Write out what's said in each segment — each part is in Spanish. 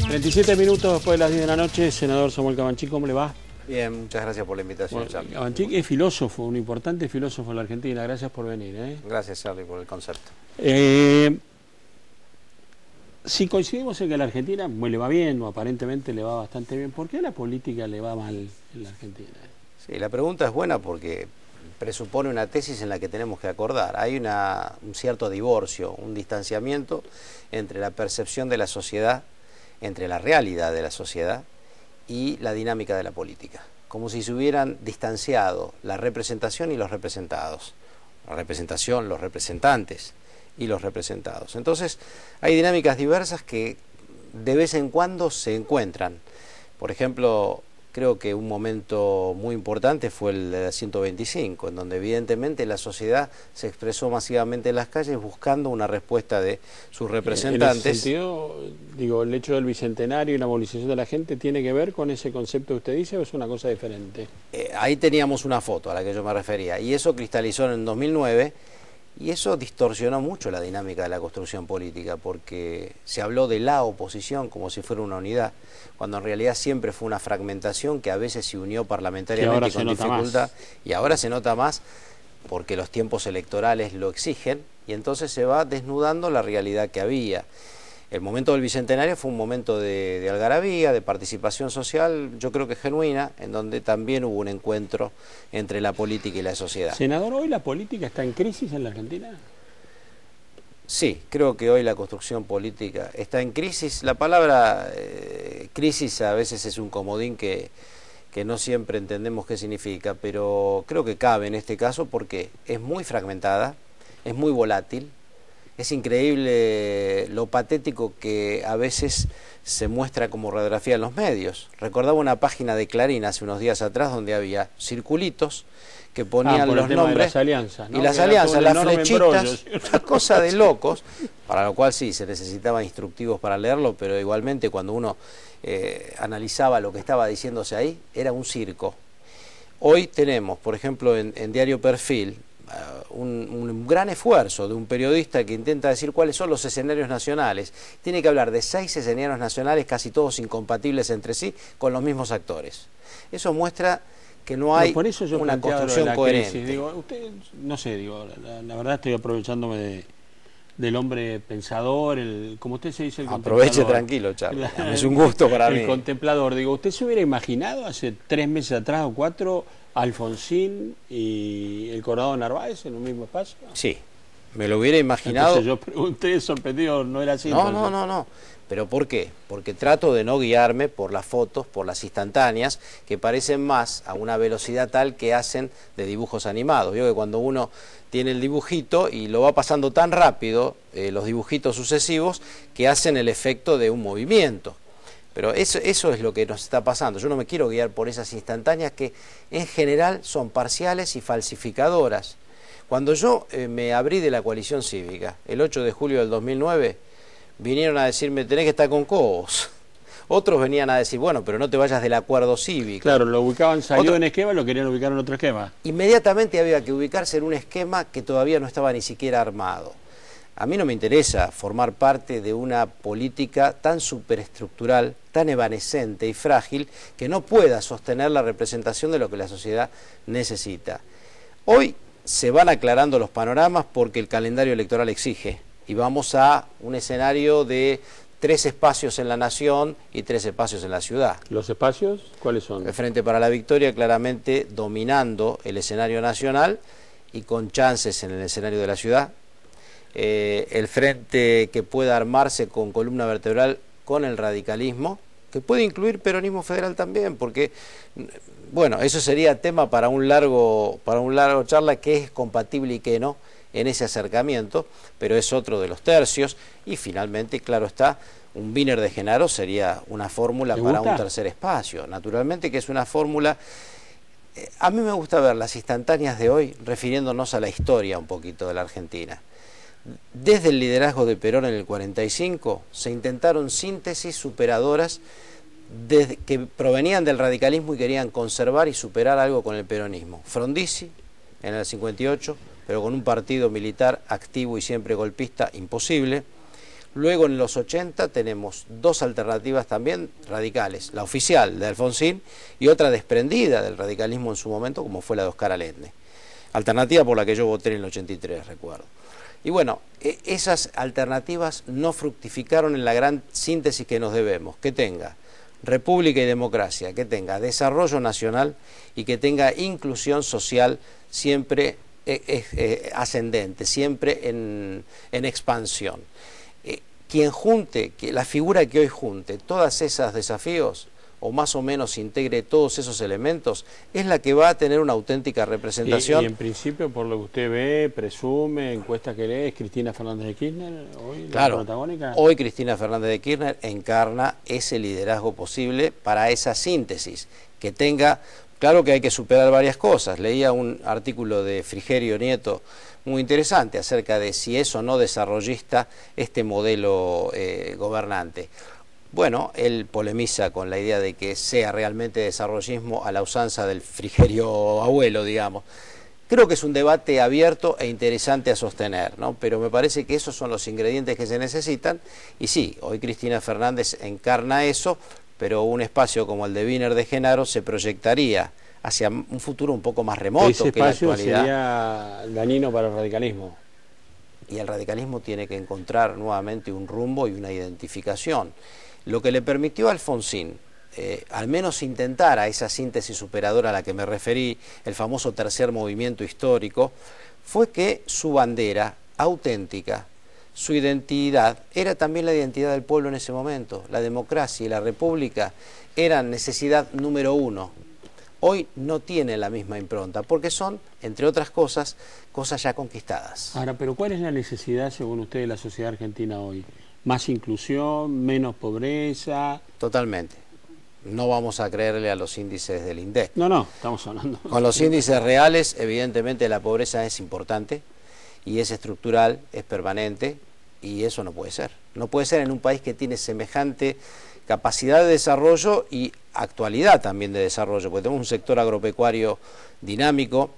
37 minutos después de las 10 de la noche, senador Samuel Cabanchik, ¿cómo le va? Bien, muchas gracias por la invitación, Bueno, Charlie. Cabanchik es filósofo, un importante filósofo en la Argentina. Gracias por venir. Gracias, Charlie, por el concepto. Si coincidimos en que la Argentina le va bien, o aparentemente le va bastante bien, ¿por qué a la política le va mal en la Argentina? Sí, la pregunta es buena porque presupone una tesis en la que tenemos que acordar. Hay un cierto divorcio, un distanciamiento entre la percepción de la sociedad, entre la realidad de la sociedad y la dinámica de la política. Como si se hubieran distanciado la representación y los representados. La representación, los representantes y los representados. Entonces, hay dinámicas diversas que de vez en cuando se encuentran. Por ejemplo, creo que un momento muy importante fue el de la 125, en donde evidentemente la sociedad se expresó masivamente en las calles buscando una respuesta de sus representantes. En ese sentido, digo, el hecho del bicentenario y la movilización de la gente tiene que ver con ese concepto que usted dice, ¿o es una cosa diferente? Ahí teníamos una foto a la que yo me refería, y eso cristalizó en 2009, y eso distorsionó mucho la dinámica de la construcción política, porque se habló de la oposición como si fuera una unidad, cuando en realidad siempre fue una fragmentación que a veces se unió parlamentariamente con dificultad, y ahora se nota más porque los tiempos electorales lo exigen, y entonces se va desnudando la realidad que había. El momento del Bicentenario fue un momento de algarabía, de participación social, yo creo que genuina, en donde también hubo un encuentro entre la política y la sociedad. Senador, ¿hoy la política está en crisis en la Argentina? Sí, creo que hoy la construcción política está en crisis. La palabra crisis a veces es un comodín que no siempre entendemos qué significa, pero creo que cabe en este caso porque es muy fragmentada, es muy volátil. Es increíble lo patético que a veces se muestra como radiografía en los medios. Recordaba una página de Clarín hace unos días atrás donde había circulitos que ponían los nombres de las alianzas, ¿no? Y las alianzas, las flechitas, una cosa de locos, para lo cual sí, se necesitaban instructivos para leerlo, pero igualmente cuando uno analizaba lo que estaba diciéndose ahí, era un circo. Hoy tenemos, por ejemplo, en Diario Perfil, un gran esfuerzo de un periodista que intenta decir cuáles son los escenarios nacionales. Tiene que hablar de 6 escenarios nacionales, casi todos incompatibles entre sí, con los mismos actores. Eso muestra que no hay una construcción coherente. Digo, usted, no sé, digo, la verdad estoy aprovechándome del hombre pensador, como usted se dice, el contemplador. Aproveche tranquilo, Charlie, es un gusto para mí. El contemplador, digo, ¿usted se hubiera imaginado hace 3 meses atrás o 4 Alfonsín y el Colorado Narváez en un mismo espacio? Sí, me lo hubiera imaginado. Entonces yo pregunté, sorprendido, no era así. No. ¿Pero por qué? Porque trato de no guiarme por las fotos, por las instantáneas, que parecen más a una velocidad tal que hacen de dibujos animados. Yo que cuando uno tiene el dibujito y lo va pasando tan rápido, los dibujitos sucesivos, que hacen el efecto de un movimiento. Pero eso es lo que nos está pasando. Yo no me quiero guiar por esas instantáneas que en general son parciales y falsificadoras. Cuando yo me abrí de la coalición cívica, el 8 de julio del 2009, vinieron a decirme, tenés que estar con Cobos. Otros venían a decir, bueno, pero no te vayas del acuerdo cívico. Claro, lo ubicaban, salió en esquema, lo querían ubicar en otro esquema. Inmediatamente había que ubicarse en un esquema que todavía no estaba ni siquiera armado. A mí no me interesa formar parte de una política tan superestructural, tan evanescente y frágil, que no pueda sostener la representación de lo que la sociedad necesita. Hoy se van aclarando los panoramas porque el calendario electoral exige, y vamos a un escenario de 3 espacios en la nación y 3 espacios en la ciudad. ¿Los espacios cuáles son? El Frente para la Victoria claramente dominando el escenario nacional y con chances en el escenario de la ciudad. El frente que pueda armarse con columna vertebral con el radicalismo, que puede incluir peronismo federal también, porque, bueno, eso sería tema para un largo charla, que es compatible y que no en ese acercamiento, pero es otro de los tercios. Y finalmente, claro está, un Wiener de Genaro sería una fórmula para un tercer espacio. Naturalmente que es una fórmula. A mí me gusta ver las instantáneas de hoy refiriéndonos a la historia un poquito de la Argentina. Desde el liderazgo de Perón en el 45 se intentaron síntesis superadoras que provenían del radicalismo y querían conservar y superar algo con el peronismo. Frondizi en el 58, pero con un partido militar activo y siempre golpista, imposible. Luego en los 80 tenemos dos alternativas también radicales, la oficial de Alfonsín y otra desprendida del radicalismo en su momento, como fue la de Oscar Allende. Alternativa por la que yo voté en el 83, recuerdo. Y bueno, esas alternativas no fructificaron en la gran síntesis que nos debemos, que tenga república y democracia, que tenga desarrollo nacional y que tenga inclusión social siempre ascendente, siempre en expansión. Quien junte, la figura que hoy junte todos esos desafíos, o más o menos integre todos esos elementos, es la que va a tener una auténtica representación. Y en principio, por lo que usted ve, presume, encuestas que lee, ¿es Cristina Fernández de Kirchner hoy claro, la protagónica? Hoy Cristina Fernández de Kirchner encarna ese liderazgo posible para esa síntesis, que tenga, claro que hay que superar varias cosas. Leía un artículo de Frigerio Nieto muy interesante acerca de si es o no desarrollista este modelo gobernante. Bueno, él polemiza con la idea de que sea realmente desarrollismo a la usanza del Frigerio abuelo, digamos. Creo que es un debate abierto e interesante a sostener, ¿no? Pero me parece que esos son los ingredientes que se necesitan y sí, hoy Cristina Fernández encarna eso, pero un espacio como el de Wiener de Genaro se proyectaría hacia un futuro un poco más remoto que la actualidad. Ese espacio sería dañino para el radicalismo. Y el radicalismo tiene que encontrar nuevamente un rumbo y una identificación. Lo que le permitió a Alfonsín, al menos intentar a esa síntesis superadora a la que me referí, el famoso tercer movimiento histórico, fue que su bandera auténtica, su identidad, era también la identidad del pueblo en ese momento. La democracia y la república eran necesidad número uno. Hoy no tiene la misma impronta, porque son, entre otras cosas, cosas ya conquistadas. Ahora, pero ¿cuál es la necesidad, según usted, de la sociedad argentina hoy? ¿Más inclusión, menos pobreza? Totalmente. No vamos a creerle a los índices del INDEC. No, estamos hablando... Con los índices reales, evidentemente la pobreza es importante, y es estructural, es permanente, y eso no puede ser. No puede ser en un país que tiene semejante capacidad de desarrollo y actualidad también de desarrollo, porque tenemos un sector agropecuario dinámico.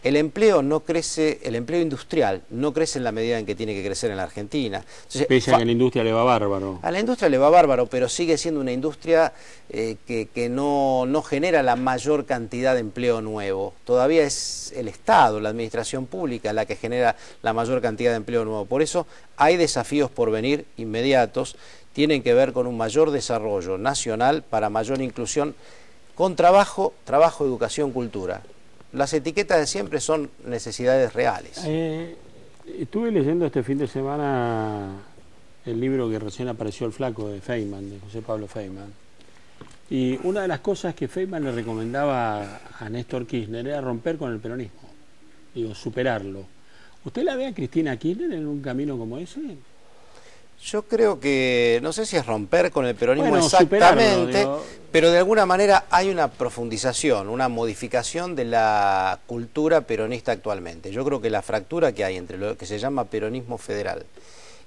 El empleo no crece, el empleo industrial no crece en la medida en que tiene que crecer en la Argentina. Entonces, pese a que a la industria le va bárbaro. A la industria le va bárbaro, pero sigue siendo una industria que no genera la mayor cantidad de empleo nuevo. Todavía es el Estado, la administración pública, la que genera la mayor cantidad de empleo nuevo. Por eso hay desafíos por venir inmediatos, tienen que ver con un mayor desarrollo nacional para mayor inclusión, con trabajo, educación, cultura. Las etiquetas de siempre son necesidades reales. Estuve leyendo este fin de semana el libro que recién apareció, El Flaco, de Feynman, de José Pablo Feynman. Y una de las cosas que Feynman le recomendaba a Néstor Kirchner era romper con el peronismo, superarlo. ¿Usted la ve a Cristina Kirchner en un camino como ese? Yo creo que, no sé si es romper con el peronismo bueno, exactamente, pero de alguna manera hay una profundización, una modificación de la cultura peronista actualmente. Yo creo que la fractura que hay entre lo que se llama peronismo federal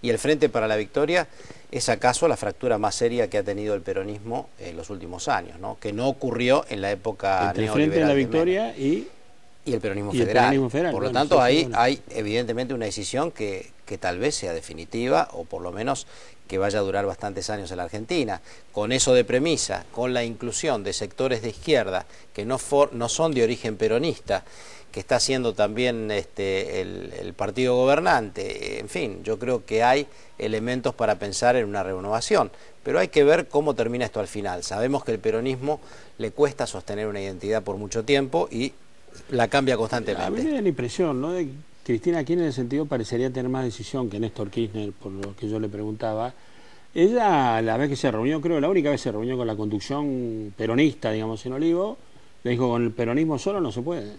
y el Frente para la Victoria es acaso la fractura más seria que ha tenido el peronismo en los últimos años, ¿no? Que no ocurrió en la época entre neoliberal. El Frente de la Victoria y el peronismo federal. Por lo tanto, ahí hay evidentemente una decisión que tal vez sea definitiva, o por lo menos que vaya a durar bastantes años en la Argentina. Con eso de premisa, con la inclusión de sectores de izquierda que no son de origen peronista, que está haciendo también el partido gobernante, en fin, yo creo que hay elementos para pensar en una renovación, pero hay que ver cómo termina esto al final. Sabemos que el peronismo le cuesta sostener una identidad por mucho tiempo y la cambia constantemente. A mí me da la impresión, ¿no?, de que Cristina Kirchner en ese sentido parecería tener más decisión que Néstor Kirchner, por lo que yo le preguntaba. Ella, la vez que se reunió, creo la única vez se reunió con la conducción peronista, digamos, en Olivo, le dijo: con el peronismo solo no se puede,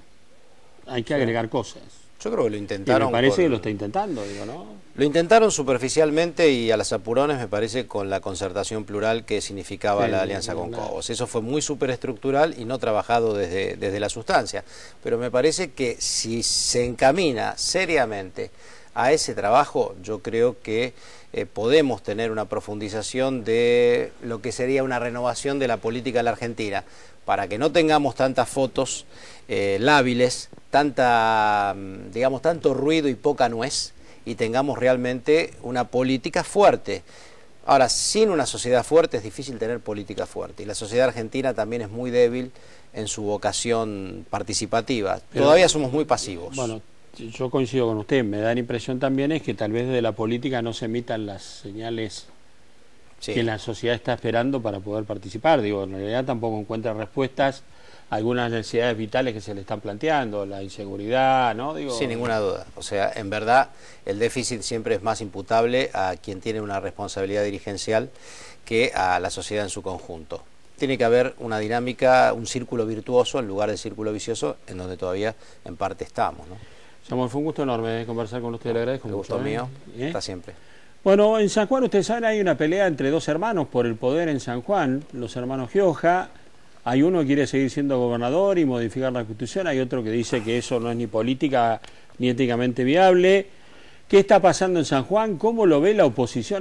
hay que agregar cosas. Yo creo que lo intentaron. Y me parece que lo está intentando, digo, ¿no? Lo intentaron superficialmente y a las apurones, me parece, con la concertación plural que significaba la alianza con Cobos. Eso fue muy superestructural y no trabajado desde la sustancia. Pero me parece que si se encamina seriamente a ese trabajo, yo creo que podemos tener una profundización de lo que sería una renovación de la política en la Argentina, para que no tengamos tantas fotos lábiles, tanto ruido y poca nuez, y tengamos realmente una política fuerte. Ahora, sin una sociedad fuerte es difícil tener política fuerte, y la sociedad argentina también es muy débil en su vocación participativa. Todavía somos muy pasivos. Bueno, yo coincido con usted, me da la impresión también es que tal vez de la política no se emitan las señales que la sociedad está esperando para poder participar. Digo, en realidad tampoco encuentra respuestas a algunas necesidades vitales que se le están planteando, la inseguridad, ¿no? Digo, sin ninguna duda. O sea, en verdad, el déficit siempre es más imputable a quien tiene una responsabilidad dirigencial que a la sociedad en su conjunto. Tiene que haber una dinámica, un círculo virtuoso en lugar del círculo vicioso, en donde todavía en parte estamos, ¿no? Samuel, fue un gusto enorme conversar con usted, le agradezco mucho. El gusto mío, hasta siempre. Bueno, en San Juan, ustedes saben, hay una pelea entre dos hermanos por el poder en San Juan, los hermanos Gioja. Hay uno que quiere seguir siendo gobernador y modificar la Constitución, hay otro que dice que eso no es ni política ni éticamente viable. ¿Qué está pasando en San Juan? ¿Cómo lo ve la oposición?